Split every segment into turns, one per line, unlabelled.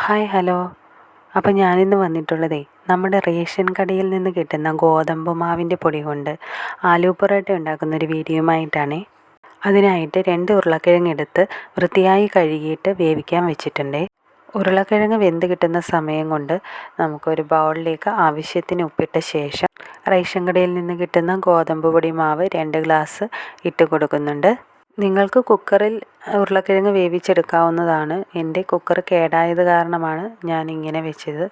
Hi hello. അപ്പോൾ ഞാനിന്ന് വന്നിട്ടുള്ളതേ നമ്മുടെ റേഷൻ കടയിൽ നിന്ന് കിട്ടുന്ന ഗോതമ്പ് മാവിൻ്റെ പൊടി കൊണ്ട് ആലു പൊറോട്ട ഉണ്ടാക്കുന്നൊരു വീഡിയോയുമായിട്ടാണേ. അതിനായിട്ട് 2 ഉരുളക്കിഴങ്ങ് എടുത്ത് വൃത്തിയായി കഴുകിയിട്ട് വേവിക്കാൻ വെച്ചിട്ടുണ്ടേ. ഉരുളക്കിഴങ്ങ് വെന്ത് കിട്ടുന്ന സമയം കൊണ്ട് നമുക്കൊരു ബൗളിലേക്ക് ആവശ്യത്തിന് ഉപ്പിട്ട ശേഷം റേഷൻ കടയിൽ നിന്ന് കിട്ടുന്ന ഗോതമ്പ് പൊടി മാവ് 2 ഗ്ലാസ് ഇട്ട് കൊടുക്കുന്നുണ്ട്. നിങ്ങൾക്ക് കുക്കറിൽ ഉരുളക്കിഴങ്ങ് വേവിച്ചെടുക്കാവുന്നതാണ്. എൻ്റെ കുക്കർ കേടായത് കാരണമാണ് ഞാനിങ്ങനെ വെച്ചത്.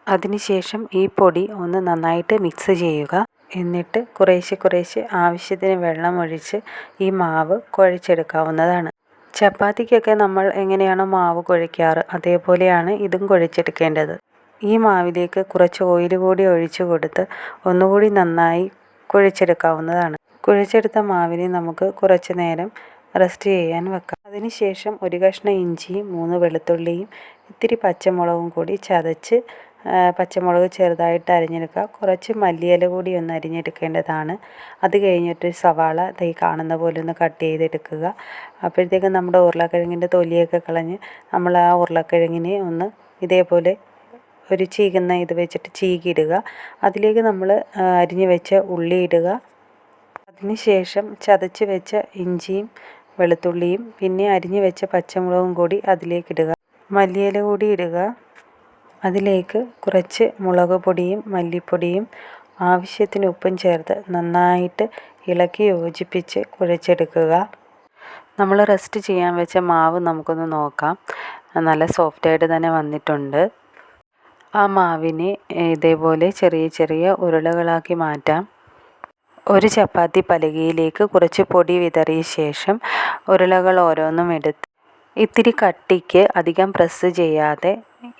അതിനുശേഷം ഈ പൊടി ഒന്ന് നന്നായിട്ട് മിക്സ് ചെയ്യുക. എന്നിട്ട് കുറേശ്ശെ ആവശ്യത്തിന് വെള്ളം ഒഴിച്ച് ഈ മാവ് കുഴച്ചെടുക്കാവുന്നതാണ്. ചപ്പാത്തിക്കൊക്കെ നമ്മൾ എങ്ങനെയാണോ മാവ് കുഴയ്ക്കാറ് അതേപോലെയാണ് ഇതും കുഴച്ചെടുക്കേണ്ടത്. ഈ മാവിലേക്ക് കുറച്ച് ഓയിൽ കൂടി ഒഴിച്ചു കൊടുത്ത് ഒന്നുകൂടി നന്നായി കുഴച്ചെടുക്കാവുന്നതാണ്. കുഴച്ചെടുത്ത മാവിനെ നമുക്ക് കുറച്ച് നേരം റെസ്റ്റ് ചെയ്യാൻ വെക്കാം. അതിനുശേഷം ഒരു കഷ്ണം ഇഞ്ചിയും 3 വെളുത്തുള്ളിയും ഇത്തിരി പച്ചമുളകും കൂടി ചതച്ച് പച്ചമുളക് ചെറുതായിട്ട് അരിഞ്ഞെടുക്കുക. കുറച്ച് മല്ലിയില കൂടി ഒന്ന് അരിഞ്ഞെടുക്കേണ്ടതാണ്. അത് കഴിഞ്ഞിട്ട് സവാള ഈ കാണുന്ന പോലെ ഒന്ന് കട്ട് ചെയ്തെടുക്കുക. അപ്പോഴത്തേക്കും നമ്മുടെ ഉരുളക്കിഴങ്ങിൻ്റെ തൊലിയൊക്കെ കളഞ്ഞ് നമ്മൾ ആ ഉരുളക്കിഴങ്ങിനെ ഒന്ന് ഇതേപോലെ ഒരു ചീകുന്ന ഇത് വെച്ചിട്ട് ചീകിയിടുക. അതിലേക്ക് നമ്മൾ അരിഞ്ഞു വെച്ച ഉള്ളി ഇടുക. അതിനുശേഷം ചതച്ച് വെച്ച ഇഞ്ചിയും വെളുത്തുള്ളിയും പിന്നെ അരിഞ്ഞു വെച്ച പച്ചമുളകും കൂടി അതിലേക്കിടുക. മല്ലിയില കൂടി ഇടുക. അതിലേക്ക് കുറച്ച് മുളക് പൊടിയും മല്ലിപ്പൊടിയും ആവശ്യത്തിന് ഉപ്പും ചേർത്ത് നന്നായിട്ട് ഇളക്കി യോജിപ്പിച്ച് കുഴച്ചെടുക്കുക. നമ്മൾ റെസ്റ്റ് ചെയ്യാൻ വെച്ച മാവ് നമുക്കൊന്ന് നോക്കാം. നല്ല സോഫ്റ്റായിട്ട് തന്നെ വന്നിട്ടുണ്ട്. ആ മാവിനെ ഇതേപോലെ ചെറിയ ഉരുളകളാക്കി മാറ്റാം. ഒരു ചപ്പാത്തി പലകയിലേക്ക് കുറച്ച് പൊടി വിതറിയ ശേഷം ഉരുളകൾ ഓരോന്നും എടുത്ത് ഇത്തിരി കട്ടിക്ക് അധികം പ്രസ് ചെയ്യാതെ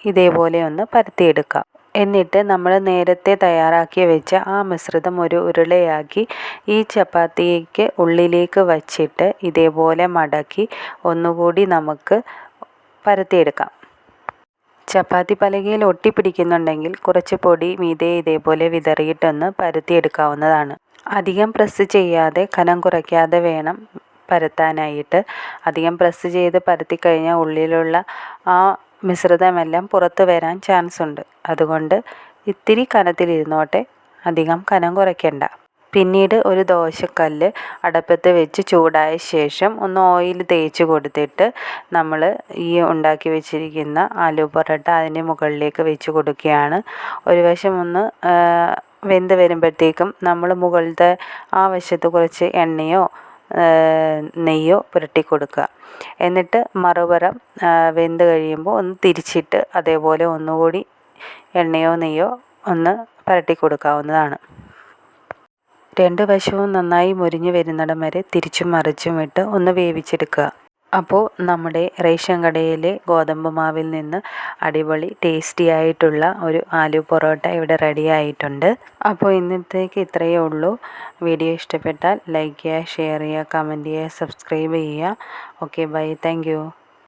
ഇതേപോലെ ഒന്ന് പരത്തിയെടുക്കാം. എന്നിട്ട് നമ്മൾ നേരത്തെ തയ്യാറാക്കി വെച്ച ആ മിശ്രിതം ഒരു ഉരുളയാക്കി ഈ ചപ്പാത്തിക്ക് ഉള്ളിലേക്ക് വച്ചിട്ട് ഇതേപോലെ മടക്കി ഒന്നുകൂടി നമുക്ക് പരത്തിയെടുക്കാം. ചപ്പാത്തി പലകയിൽ ഒട്ടിപ്പിടിക്കുന്നുണ്ടെങ്കിൽ കുറച്ച് പൊടി മീതെ ഇതേപോലെ വിതറിയിട്ടൊന്ന് പരത്തിയെടുക്കാവുന്നതാണ്. അധികം പ്രസ് ചെയ്യാതെ കനം കുറയ്ക്കാതെ വേണം പരത്താനായിട്ട്. അധികം പ്രസ് ചെയ്ത് പരത്തിക്കഴിഞ്ഞാൽ ഉള്ളിലുള്ള ആ മിശ്രിതമെല്ലാം പുറത്ത് വരാൻ ചാൻസ് ഉണ്ട്. അതുകൊണ്ട് ഇത്തിരി കനത്തിലിരുന്നോട്ടെ, അധികം കനം കുറയ്ക്കണ്ട. പിന്നീട് ഒരു ദോശക്കല്ല് അടുപ്പത്ത് വെച്ച് ചൂടായ ശേഷം ഒന്ന് ഓയിൽ തേച്ച് കൊടുത്തിട്ട് നമ്മൾ ഈ ഉണ്ടാക്കി വെച്ചിരിക്കുന്ന ആലു പൊറോട്ട അതിൻ്റെ മുകളിലേക്ക് വെച്ച് കൊടുക്കുകയാണ്. ഒരു വശം ഒന്ന് വെന്ത് വരുമ്പോഴത്തേക്കും നമ്മൾ മുകളിലത്തെ ആ വശത്ത് കുറച്ച് എണ്ണയോ നെയ്യോ പുരട്ടി കൊടുക്കുക. എന്നിട്ട് മറുപുറം വെന്ത് കഴിയുമ്പോൾ ഒന്ന് തിരിച്ചിട്ട് അതേപോലെ ഒന്നുകൂടി എണ്ണയോ നെയ്യോ ഒന്ന് പുരട്ടി കൊടുക്കാവുന്നതാണ്. 2 വശവും നന്നായി മൊരിഞ്ഞ് വരുന്നിടം വരെ തിരിച്ചും മറിച്ചും ഇട്ട് ഒന്ന് വേവിച്ചെടുക്കുക. അപ്പോൾ നമ്മുടെ റേഷൻ കടയിലെ ഗോതമ്പ് മാവിൽ നിന്ന് അടിപൊളി ടേസ്റ്റി ആയിട്ടുള്ള ഒരു ആലു പൊറോട്ട ഇവിടെ റെഡി ആയിട്ടുണ്ട്. അപ്പോൾ ഇന്നത്തേക്ക് ഇത്രയേ ഉള്ളൂ. വീഡിയോ ഇഷ്ടപ്പെട്ടാൽ ലൈക്ക് ചെയ്യുക, ഷെയർ ചെയ്യുക, കമൻറ്റ് ചെയ്യുക, സബ്സ്ക്രൈബ് ചെയ്യുക. Okay, bye, thank U.